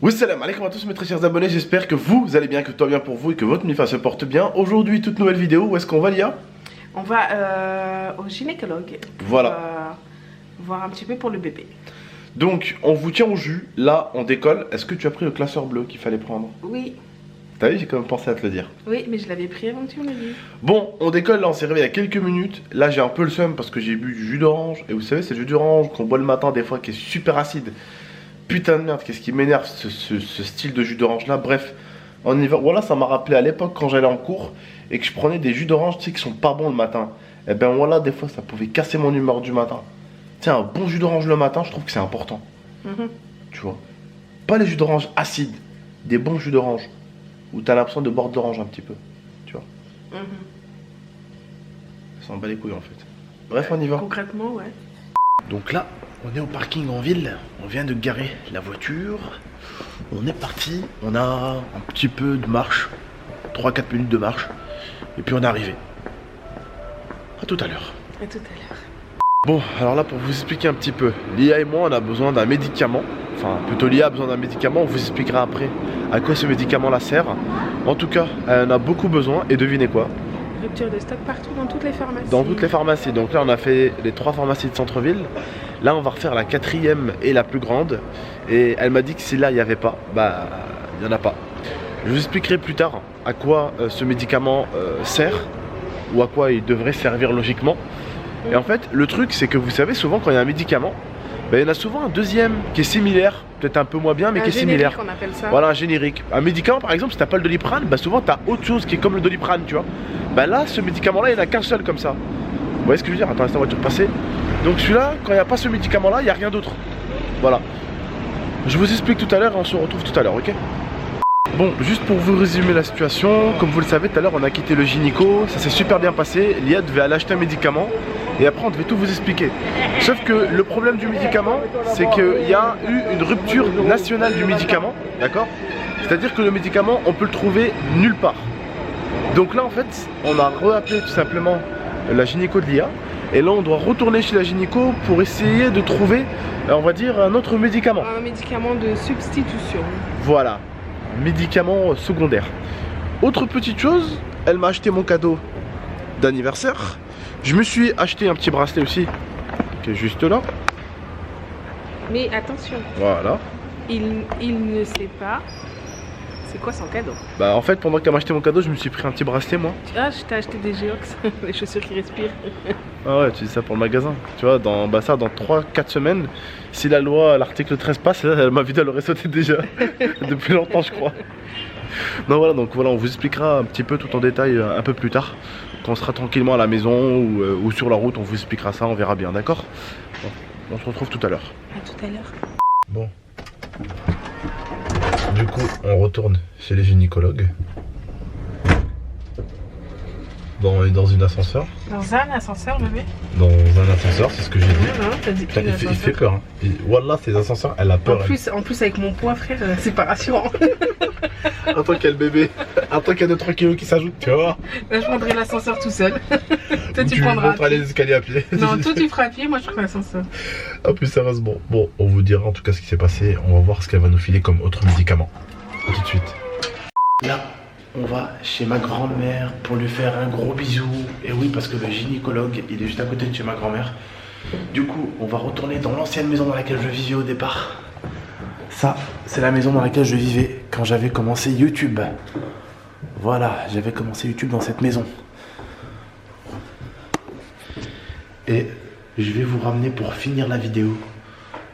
Oui, salam alaikum à tous mes très chers abonnés, j'espère que vous allez bien, que tout va bien pour vous et que votre MIFA se porte bien. Aujourd'hui, toute nouvelle vidéo, où est-ce qu'on va, Lia? On va au gynécologue. Voilà. Voir un petit peu pour le bébé. Donc, on vous tient au jus, là, on décolle. Est-ce que tu as pris le classeur bleu qu'il fallait prendre? Oui. T'as vu, j'ai quand même pensé à te le dire. Oui, mais je l'avais pris avant que tu me le dises. Bon, on décolle, là, on s'est réveillé il y a quelques minutes. Là, j'ai un peu le seum parce que j'ai bu du jus d'orange. Et vous savez, c'est le jus d'orange qu'on boit le matin, des fois, qui est super acide. Putain de merde, qu'est-ce qui m'énerve ce style de jus d'orange là. Bref, en hiver, voilà, ça m'a rappelé à l'époque quand j'allais en cours et que je prenais des jus d'orange, tu sais, qui sont pas bons le matin. Et ben voilà, des fois ça pouvait casser mon humeur du matin. Tiens, un bon jus d'orange le matin, je trouve que c'est important. Tu vois, pas les jus d'orange acides, des bons jus d'orange où t'as l'impression de boire de l'orange un petit peu. Tu vois, ça en bat les couilles en fait. Bref, on y va. Concrètement, ouais. Donc là, on est au parking en ville, on vient de garer la voiture, on est parti, on a un petit peu de marche, 3-4 minutes de marche, et puis on est arrivé. A tout à l'heure. À tout à l'heure. Bon, alors là pour vous expliquer un petit peu, Lia et moi on a besoin d'un médicament, enfin plutôt Lia a besoin d'un médicament, on vous expliquera après à quoi ce médicament là sert. En tout cas, elle en a beaucoup besoin, et devinez quoi? Rupture de stock partout dans toutes les pharmacies. Dans toutes les pharmacies, donc là on a fait les 3 pharmacies de centre-ville. Là on va refaire la 4e et la plus grande. Et elle m'a dit que si là il n'y avait pas, bah il n'y en a pas. Je vous expliquerai plus tard à quoi ce médicament sert. Ou à quoi il devrait servir logiquement. Et en fait le truc c'est que vous savez souvent quand il y a un médicament, bah, il y en a souvent un deuxième qui est similaire. Peut-être un peu moins bien mais qui est similaire. On appelle ça. Voilà, un générique. Un médicament par exemple, si t'as pas le Doliprane, bah souvent t'as autre chose qui est comme le Doliprane, tu vois. Bah là ce médicament là il n'y en a qu'un seul comme ça. Vous voyez ce que je veux dire? Attends, laisse la voiture passer. Donc celui-là, quand il n'y a pas ce médicament là, il n'y a rien d'autre. Voilà. Je vous explique tout à l'heure et on se retrouve tout à l'heure, ok? Bon, juste pour vous résumer la situation, comme vous le savez, tout à l'heure on a quitté le gynéco, ça s'est super bien passé. Lia devait aller acheter un médicament et après on devait tout vous expliquer. Sauf que le problème du médicament, c'est qu'il y a eu une rupture nationale du médicament, d'accord? C'est-à-dire que le médicament, on peut le trouver nulle part. Donc là en fait, on a rappelé tout simplement la gynéco de Lia. Et là on doit retourner chez la gynéco pour essayer de trouver, on va dire, un autre médicament. Un médicament de substitution. Voilà, médicament secondaire. Autre petite chose, elle m'a acheté mon cadeau d'anniversaire. Je me suis acheté un petit bracelet aussi, qui est juste là. Mais attention, Voilà. il ne sait pas c'est quoi son cadeau. Bah en fait pendant qu'elle m'a acheté mon cadeau, je me suis pris un petit bracelet moi. Ah, je t'ai acheté des Geox, les chaussures qui respirent. Ah ouais, tu dis ça pour le magasin. Tu vois, dans 3-4 semaines, si la loi, l'article 13 passe, là, ma vidéo elle aurait sauté déjà. Depuis longtemps je crois. Non voilà, donc voilà, on vous expliquera un petit peu tout en détail un peu plus tard. Quand on sera tranquillement à la maison ou sur la route, on vous expliquera ça, on verra bien, d'accord? Bon, on se retrouve tout à l'heure. À tout à l'heure. Bon. Du coup, on retourne chez les gynécologues. Bon, on est dans une ascenseur. Dans un ascenseur, bébé? Dans un ascenseur, c'est ce que j'ai dit. Non, t'as dit Putain, il fait peur. Hein. Et, Wallah, ces ascenseurs, elle a peur. En plus avec mon poids, frère, c'est pas rassurant. Un truc qu'il y a le bébé, un truc qu'il y a 2-3 kilos qui s'ajoutent, tu vois. Là, je prendrai l'ascenseur tout seul. Toi, tu prendras. monteras les escaliers à pied. Non, toi, tu feras à pied, moi, je ferai l'ascenseur. Ah, plus sérieusement. Bon, on vous dira en tout cas ce qui s'est passé. On va voir ce qu'elle va nous filer comme autre médicament. A tout de suite. Là, on va chez ma grand-mère pour lui faire un gros bisou. Et oui, parce que le gynécologue, il est juste à côté de chez ma grand-mère. Du coup, on va retourner dans l'ancienne maison dans laquelle je vivais au départ. Ça, c'est la maison dans laquelle je vivais quand j'avais commencé YouTube. Voilà, j'avais commencé YouTube dans cette maison. Et je vais vous ramener pour finir la vidéo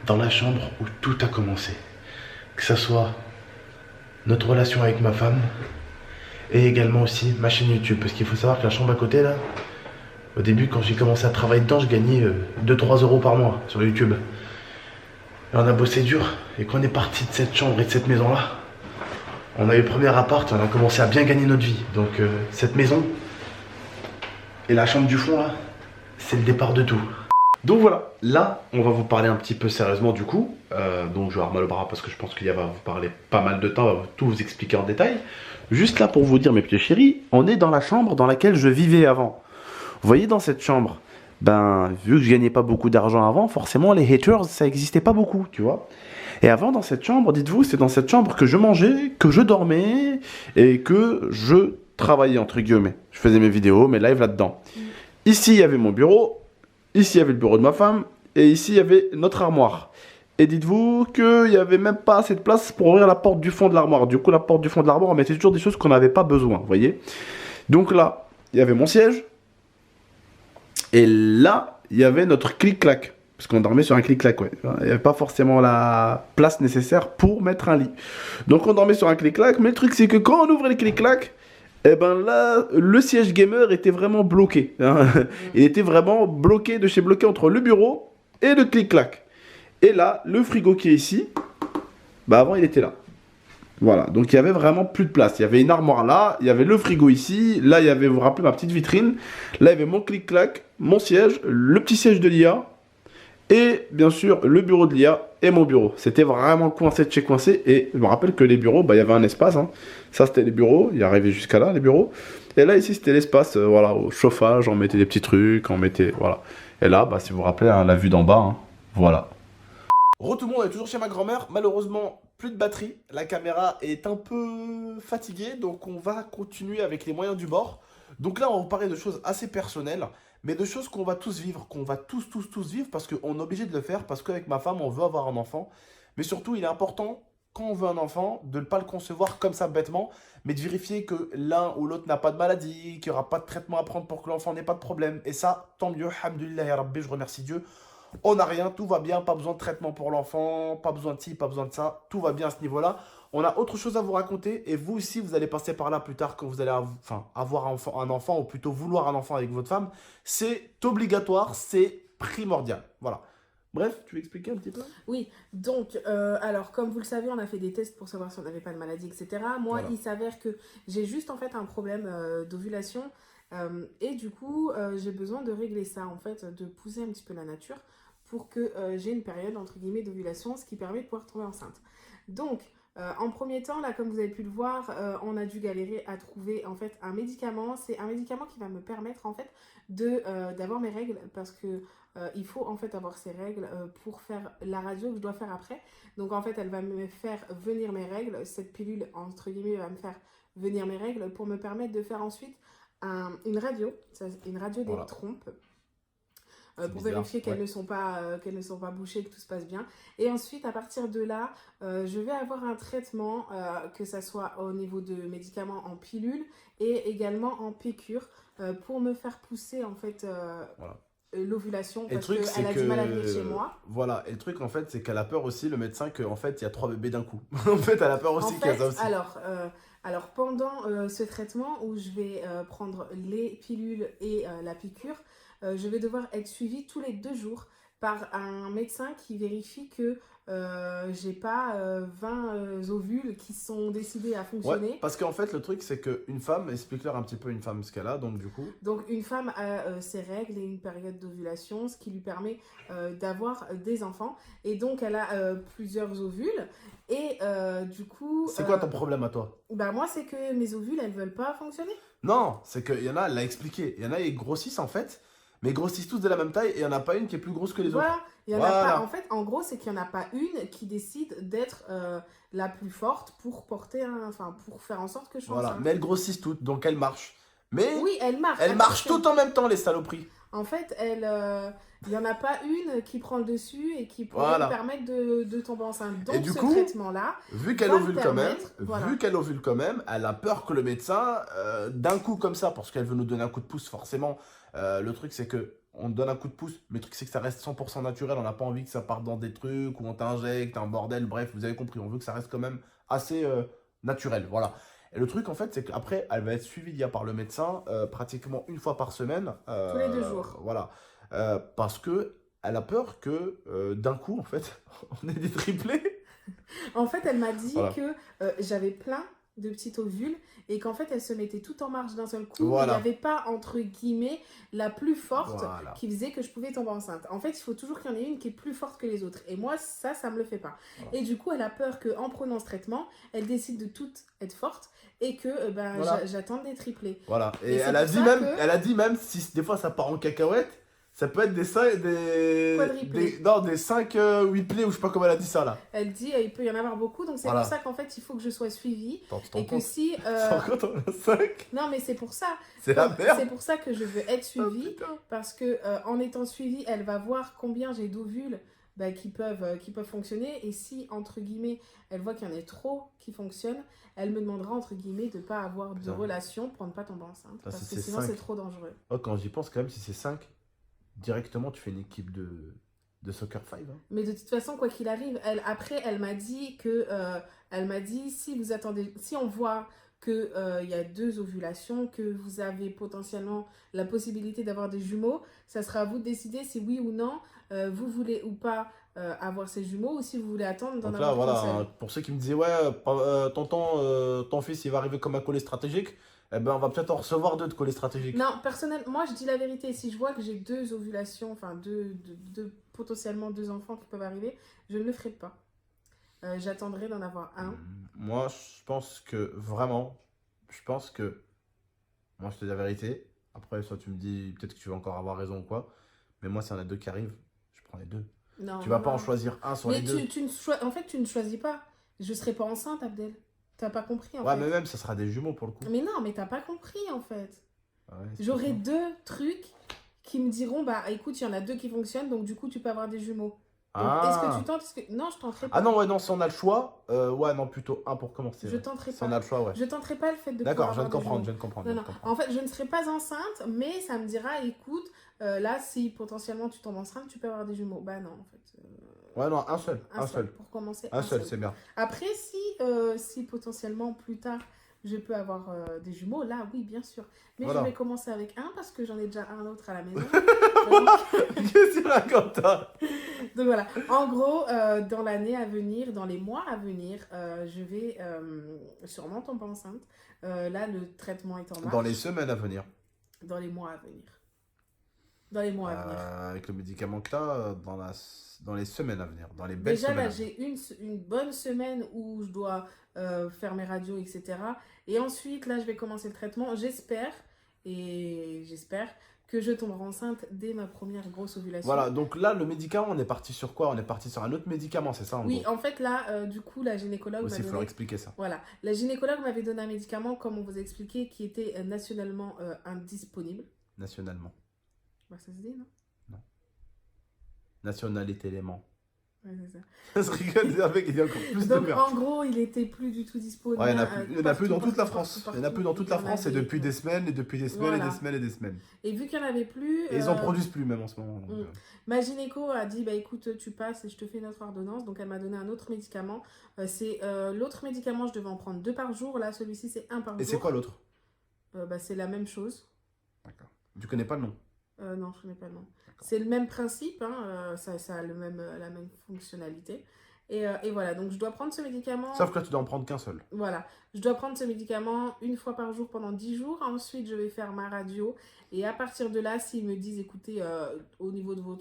dans la chambre où tout a commencé. Que ce soit notre relation avec ma femme et également aussi ma chaîne YouTube. Parce qu'il faut savoir que la chambre à côté là, au début quand j'ai commencé à travailler dedans, je gagnais 2-3 euros par mois sur YouTube. Et on a bossé dur, et quand on est parti de cette chambre et de cette maison là, on a eu le premier appart, on a commencé à bien gagner notre vie. Donc cette maison et la chambre du fond là, c'est le départ de tout. Donc voilà, là on va vous parler un petit peu sérieusement du coup. Donc je vais armer le bras parce que je pense qu'il va vous parler pas mal de temps, on va tout vous expliquer en détail. Juste là pour vous dire mes petits chéris, on est dans la chambre dans laquelle je vivais avant. Vous voyez dans cette chambre, ben, vu que je gagnais pas beaucoup d'argent avant, forcément, les haters, ça existait pas beaucoup, tu vois. Et avant, dans cette chambre, dites-vous, c'est dans cette chambre que je mangeais, que je dormais et que je travaillais, entre guillemets. Je faisais mes vidéos, mes lives là-dedans. Ici, il y avait mon bureau. Ici, il y avait le bureau de ma femme. Et ici, il y avait notre armoire. Et dites-vous qu'il n'y avait même pas assez de place pour ouvrir la porte du fond de l'armoire. Du coup, la porte du fond de l'armoire, on mettait toujours des choses qu'on n'avait pas besoin, vous voyez. Donc là, il y avait mon siège. Et là, il y avait notre clic-clac. Parce qu'on dormait sur un clic-clac, ouais. Il n'y avait pas forcément la place nécessaire pour mettre un lit. Donc on dormait sur un clic-clac. Mais le truc, c'est que quand on ouvrait le clic-clac, eh ben là, le siège gamer était vraiment bloqué. Hein. Il était vraiment bloqué de chez bloqué entre le bureau et le clic-clac. Et là, le frigo qui est ici, bah avant il était là. Voilà, donc il y avait vraiment plus de place. Il y avait une armoire là, il y avait le frigo ici, là il y avait, vous vous rappelez, ma petite vitrine. Là il y avait mon clic-clac, mon siège, le petit siège de l'IA. Et bien sûr, le bureau de l'IA et mon bureau. C'était vraiment coincé de chez coincé. Et je me rappelle que les bureaux, bah, il y avait un espace. Hein. Ça, c'était les bureaux. Il arrivait jusqu'à là, les bureaux. Et là, ici, c'était l'espace, voilà, au chauffage. On mettait des petits trucs, on mettait, voilà. Et là, bah, si vous vous rappelez, hein, la vue d'en bas, hein, voilà. Re tout le monde, on est toujours chez ma grand-mère. Malheureusement, plus de batterie. La caméra est un peu fatiguée. Donc, on va continuer avec les moyens du bord. Donc là, on va vous parler de choses assez personnelles. Mais de choses qu'on va tous vivre, qu'on va tous vivre parce qu'on est obligé de le faire, parce qu'avec ma femme, on veut avoir un enfant. Mais surtout, il est important, quand on veut un enfant, de ne pas le concevoir comme ça bêtement, mais de vérifier que l'un ou l'autre n'a pas de maladie, qu'il n'y aura pas de traitement à prendre pour que l'enfant n'ait pas de problème. Et ça, tant mieux, alhamdoulilah ya Rabbi, je remercie Dieu. On n'a rien, tout va bien, pas besoin de traitement pour l'enfant, pas besoin de ci, pas besoin de ça, tout va bien à ce niveau-là. On a autre chose à vous raconter et vous aussi, vous allez passer par là plus tard quand vous allez avoir un enfant ou plutôt vouloir un enfant avec votre femme. C'est obligatoire, c'est primordial. Voilà. Bref, tu veux expliquer un petit peu? Oui, donc, alors, comme vous le savez, on a fait des tests pour savoir si on n'avait pas de maladie, etc. Moi, Voilà. il s'avère que j'ai juste, en fait, un problème d'ovulation. Et du coup, j'ai besoin de régler ça, en fait, de pousser un petit peu la nature pour que j'ai une période, entre guillemets, d'ovulation, ce qui permet de pouvoir tomber enceinte. Donc, en premier temps, là, comme vous avez pu le voir, on a dû galérer à trouver, en fait, un médicament. C'est un médicament qui va me permettre, en fait, d'avoir mes règles parce que il faut en fait avoir ces règles pour faire la radio que je dois faire après. Donc en fait, elle va me faire venir mes règles. Cette pilule, entre guillemets, va me faire venir mes règles pour me permettre de faire ensuite une radio des Voilà. trompes. C'est Pour bizarre, vérifier qu'elles ne sont pas bouchées, que tout se passe bien. Et ensuite, à partir de là, je vais avoir un traitement, que ça soit au niveau de médicaments en pilule et également en piqûre, pour me faire pousser en fait Voilà. l'ovulation Et le parce truc, qu'elle c'est a du mal à venir chez moi. Voilà. Et le truc, en fait, c'est qu'elle a peur aussi, le médecin, qu'en fait, il y a 3 bébés d'un coup. En fait, elle a peur En aussi qu'il y a fait, ça aussi. alors pendant ce traitement où je vais prendre les pilules et la piqûre, je vais devoir être suivie tous les 2 jours par un médecin qui vérifie que j'ai pas 20 ovules qui sont décidés à Ouais, fonctionner. parce qu'en fait, le truc, c'est qu'une femme, explique-leur un petit peu une femme ce qu'elle a, donc du coup. Donc une femme a ses règles et une période d'ovulation, ce qui lui permet d'avoir des enfants. Et donc elle a plusieurs ovules. Et du coup... C'est quoi ton problème à toi? Bah moi, c'est que mes ovules, elles veulent pas fonctionner. Non, c'est qu'il y en a, elle l'a expliqué. Il y en a, ils grossissent en fait, mais ils grossissent tous de la même taille et il n'y en a pas une qui est plus grosse que les autres. Voilà, il y en a Voilà. pas. En fait, en gros, c'est qu'il n'y en a pas une qui décide d'être la plus forte pour porter pour faire en sorte que je sois Voilà, enceinte. mais elles grossissent toutes, donc elles marchent. Mais Oui, elle marche. elles marchent attention. toutes en même temps, les saloperies. En fait, il n'y en a pas une qui prend le dessus et qui pourrait Voilà. me permettre de tomber enceinte. Et Donc du ce coup, traitement-là Vu qu'elle va me ovule quand même, permettre, voilà. vu qu'elle ovule quand même, elle a peur que le médecin, d'un coup comme ça, parce qu'elle veut nous donner un coup de pouce, forcément. Le truc, c'est que on donne un coup de pouce, mais le truc, c'est que ça reste 100% naturel. On n'a pas envie que ça parte dans des trucs où on t'injecte, un bordel. Bref, vous avez compris. On veut que ça reste quand même assez naturel. Voilà. Et le truc, en fait, c'est qu'après, elle va être suivie par le médecin pratiquement une fois par semaine. Tous les 2 jours. Voilà. Parce que elle a peur que d'un coup, en fait, on ait des triplés. En fait, elle m'a dit Voilà. que j'avais plein de petites ovules et qu'en fait, elles se mettaient toutes en marche d'un seul coup. Voilà. Il n'y avait pas, entre guillemets, la plus forte Voilà. qui faisait que je pouvais tomber enceinte. En fait, il faut toujours qu'il y en ait une qui est plus forte que les autres. Et moi, ça me le fait pas. Voilà. Et du coup, elle a peur qu'en prenant ce traitement, elle décide de toutes être forte et que Voilà. j'attende des triplés. Voilà. Et Et c'est elle a pour dit ça même, que- elle a dit même si des fois ça part en cacahuète, Ça peut être des 5, Quadriplés. non, des 5, 8 plaies, ou je sais pas comment elle a dit ça là. Elle dit il peut y en avoir beaucoup, donc c'est Voilà. pour ça qu'en fait il faut que je sois suivie. Attends, tu t'en Et que compte. si. Tu te rends compte, on a 5. Non, mais c'est pour ça. C'est la C'est merde. pour ça que je veux être Oh, suivie. putain. Parce que en étant suivie, elle va voir combien j'ai d'ovules qui peuvent fonctionner. Et si, entre guillemets, elle voit qu'il y en a trop qui fonctionnent, elle me demandera, entre guillemets, de ne pas avoir de Putain. relation pour ne pas tomber enceinte. Ah, Parce si que c'est sinon, 5. c'est trop dangereux. Oh, quand j'y pense, quand même, si c'est 5, directement, tu fais une équipe de Soccer 5. Hein. Mais de toute façon, quoi qu'il arrive, après, elle m'a dit que, si vous attendez, si on voit que il y a 2 ovulations, que vous avez potentiellement la possibilité d'avoir des jumeaux, ça sera à vous de décider si oui ou non vous voulez ou pas avoir ces jumeaux, ou si vous voulez attendre d'en Donc là, avoir qu'un voilà, seul. pour ceux qui me disaient, ouais, tonton, ton fils, il va arriver comme un collet stratégique, eh ben, on va peut-être en recevoir 2 de collets stratégiques. Non, personnellement, moi je dis la vérité. Si je vois que j'ai 2 ovulations, enfin potentiellement 2 enfants qui peuvent arriver, je ne le ferai pas. J'attendrai d'en avoir un. Moi, je pense que, vraiment, moi, je te dis la vérité. Après, soit tu me dis, peut-être que tu vas encore avoir raison ou quoi, mais moi, s'il y en a 2 qui arrivent, je prends les 2. Non, Tu vas non, pas en non. choisir un sur Mais les 2. en fait, tu ne choisis pas. Je serai pas enceinte, Abdel. T'as pas compris, en Ouais, fait. mais même, ça sera des jumeaux pour le coup. Mais non, mais t'as pas compris, en fait. Ouais, c'est J'aurai pour 2 trucs qui me diront, bah écoute, il y en a 2 qui fonctionnent, donc du coup, tu peux avoir des jumeaux. ça. Donc, est-ce que Ah. tu tentes? Non, je tenterai pas. Ah non, ouais, non, si on a le choix, ouais, non, plutôt un pour commencer. Je Ouais. tenterai Si on pas. a le choix, ouais. Je tenterai pas le fait de D'accord, pouvoir je viens de avoir des comprendre, je jumeaux. viens de comprendre. Non, je non. viens de comprendre. En fait, je ne serai pas enceinte, mais ça me dira, écoute, là, si potentiellement tu tombes enceinte, tu peux avoir des jumeaux. Bah non, en fait. Ouais, non, un seul, Un seul. Pour commencer, Un seul, c'est bien. Après, si potentiellement plus tard je peux avoir des jumeaux, là oui, bien sûr. Mais Voilà. je vais commencer avec un parce que j'en ai déjà un autre à la maison. Qu'est-ce que tu racontes, toi? Donc voilà. En gros, dans l'année à venir, dans les mois à venir, je vais sûrement tomber enceinte. Là, le traitement est en marche. Dans les semaines à venir. Dans les mois à venir. Dans les mois à venir. Avec le médicament que tu as, dans les semaines à venir. Dans les belles Déjà, semaines. là, j'ai une bonne semaine où je dois faire mes radios, etc. Et ensuite, là, je vais commencer le traitement. J'espère que je tomberai enceinte dès ma première grosse ovulation. Voilà, donc là, le médicament, on est parti sur quoi? On est parti sur un autre médicament, c'est ça en Oui, gros? en fait, là, du coup, la gynécologue Aussi, m'a il faut leur donné... expliquer ça. Voilà, la gynécologue m'avait donné un médicament, comme on vous a expliqué, qui était nationalement indisponible. Nationalement. Bah, ça se dit, non? Nationalité élément. Ouais, c'est ça. Ça se rigole, c'est un mec qui dit encore plus de Donc, merde. en gros, il était plus du tout disponible. Ouais, il y en a plus dans toute la France. partout, Il y en a plus dans toute la il y en France, et avait. depuis des semaines, et depuis des semaines, et Voilà. des semaines, et des semaines. Et vu qu'il n'y en avait plus... Et ils en produisent plus même en ce moment. donc, Ma gynéco a dit, bah écoute, tu passes et je te fais une autre ordonnance. Donc elle m'a donné un autre médicament. L'autre médicament, je devais en prendre 2 par jour. Là, celui-ci, c'est 1 par jour. Et c'est quoi l'autre? Bah, c'est la même chose. D'accord. Tu connais pas le nom? Non, je ne connais pas le nom. C'est le même principe, hein, ça a la même fonctionnalité. Et voilà, donc je dois prendre ce médicament. Sauf que là, tu dois en prendre qu'un seul. Voilà, je dois prendre ce médicament 1 fois par jour pendant 10 jours. Ensuite, je vais faire ma radio. Et à partir de là, s'ils me disent, écoutez, au niveau de vos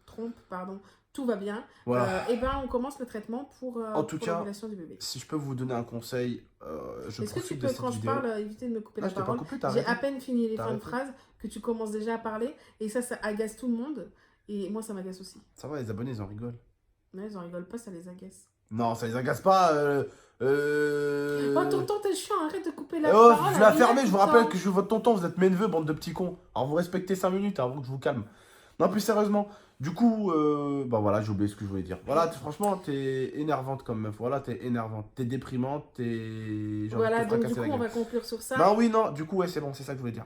trompes, pardon, tout va bien, Voilà. et ben on commence le traitement pour l'ovulation du bébé. Si je peux vous donner un conseil, je Est-ce que tu profite de peux, cette quand je vidéo. parle, éviter de me couper Ah, la je t'ai pas parole? coupé, t'as J'ai arrêté. à peine fini les T'as fins de arrêté. phrase que tu commences déjà à parler. Et ça agace tout le monde. Et moi, ça m'agace aussi. Ça va, les abonnés, ils en rigolent. Mais ils en rigolent pas, ça les agace. Non, ça les agace pas. Oh, tonton, t'es chiant, arrête de couper la Oh, parole. je vais la à fermer, je vous rappelle temps. que je suis votre tonton, vous êtes mes neveux, bande de petits cons. Alors vous respectez 5 minutes avant que je vous calme. Non, plus sérieusement, du coup, bah voilà, j'ai oublié ce que je voulais dire. Voilà, franchement, t'es énervante comme meuf. Voilà, t'es énervante. T'es déprimante, j'ai envie Voilà, de te donc du fracasser coup, la on gueule. va conclure sur ça. Non, oui, non, du coup, ouais, c'est bon, c'est ça que je voulais dire.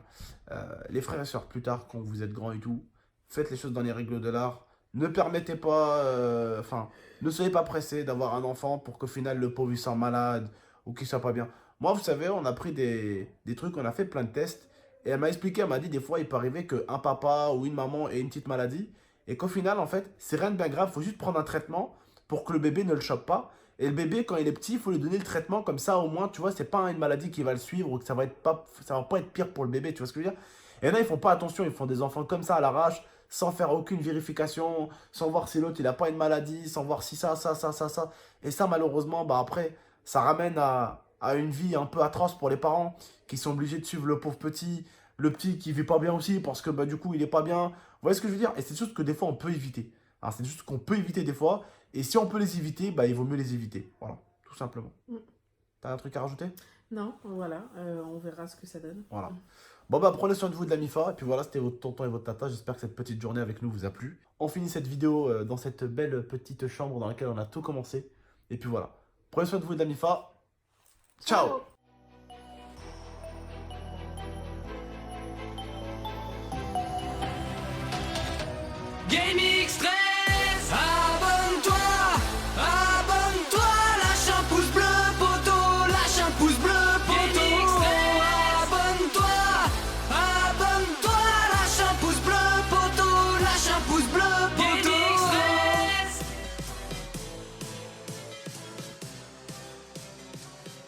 Les frères et sœurs, plus tard, quand vous êtes grands et tout, faites les choses dans les règles de l'art. Ne permettez pas, ne soyez pas pressés d'avoir un enfant pour qu'au final le pauvre il soit malade ou qu'il soit pas bien. Moi, vous savez, on a pris des trucs, on a fait plein de tests. Et elle m'a expliqué, elle m'a dit des fois il peut arriver qu'un papa ou une maman ait une petite maladie. Et qu'au final, en fait, c'est rien de bien grave, il faut juste prendre un traitement pour que le bébé ne le chope pas. Et le bébé, quand il est petit, il faut lui donner le traitement comme ça, au moins, tu vois, c'est pas une maladie qui va le suivre ou que ça va pas être pire pour le bébé, tu vois ce que je veux dire? Et là, ils font pas attention, ils font des enfants comme ça à l'arrache, sans faire aucune vérification, sans voir si l'autre il a pas une maladie, sans voir si ça. Et ça, malheureusement, bah après, ça ramène à une vie un peu atroce pour les parents qui sont obligés de suivre le pauvre petit, le petit qui vit pas bien aussi parce que bah du coup il est pas bien. voyez ce que je veux dire? Et c'est des choses que des fois on peut éviter. Alors, c'est des choses qu'on peut éviter des fois. Et si on peut les éviter, bah, il vaut mieux les éviter. Voilà, tout simplement. Mm. T'as un truc à rajouter? Non, voilà, on verra ce que ça donne. Voilà. Bon bah prenez soin de vous et de la MIFA. Et puis voilà, c'était votre tonton et votre tata. J'espère que cette petite journée avec nous vous a plu. On finit cette vidéo dans cette belle petite chambre dans laquelle on a tout commencé. Et puis voilà. Prenez soin de vous et de la MIFA. Ciao. Game extrême.